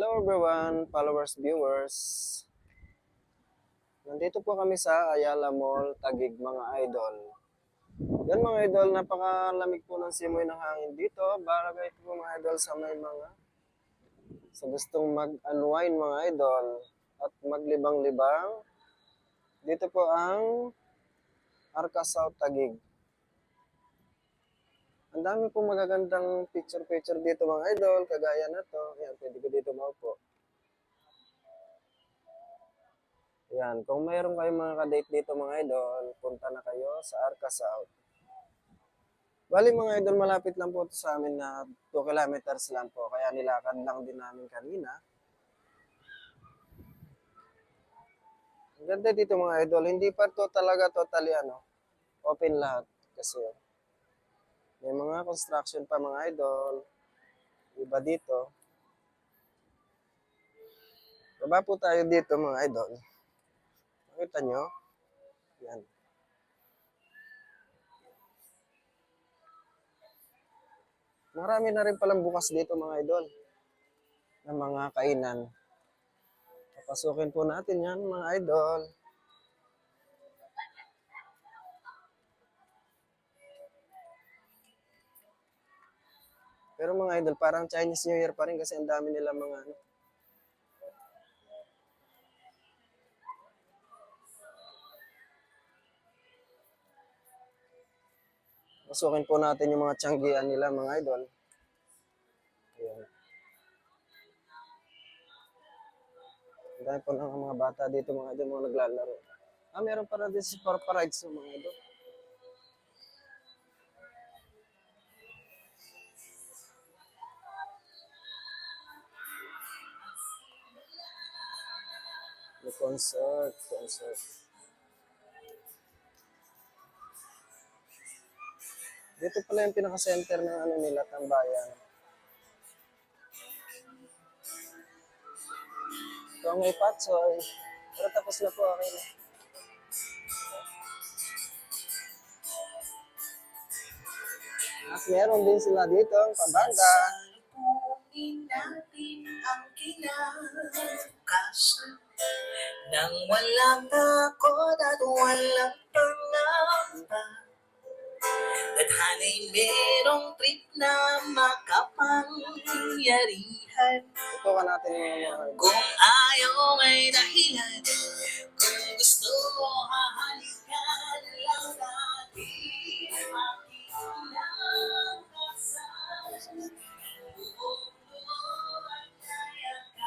Hello everyone, followers, viewers. Nandito po kami sa Ayala Mall, Taguig mga idol. Yan mga idol, napakalamig po ng simoy ng hangin dito. Barangay po mga idol sa may mga sa gustong mag-unwind mga idol at maglibang-libang. Dito po ang Arca South Taguig. Ang dami po magagandang picture-picture dito mga idol, kagaya na to. Yan, pwede ko dito maupo. Yan, kung mayroon kayong mga ka-date dito mga idol, punta na kayo sa Arca South. Bali mga idol, malapit lang po ito sa amin na 2 kilometers lang po. Kaya nilakad lang din namin kanina. Ang ganda dito mga idol, hindi pa to talaga totally open lahat. Kasi may mga construction pa mga idol. Iba dito. Baba po tayo dito mga idol. Nakita nyo? Yan. Marami na rin palang bukas dito mga idol. Ng mga kainan. Papasukin po natin yan mga idol. Pero mga idol, parang Chinese New Year pa rin kasi ang dami nila mga Pasukin po natin yung mga tiyanggian nila mga idol. Ayan. Ang dami po ng mga bata dito mga idol, mga naglalaro. Meron pa rin din si Parparides mga idol. May concert. Dito pala yung pinaka-center ng nila, tambayan. Ito ang may patsoy. Pero tapos na po akin. At meron din sila dito ang pabanda. Natin ang kinabukasan nang walang takot at walang pangamba. Tadhana'y merong trip na makapangyarihan. Ito ka natin yung Kung ayaw may dahilan, kung gusto hahalin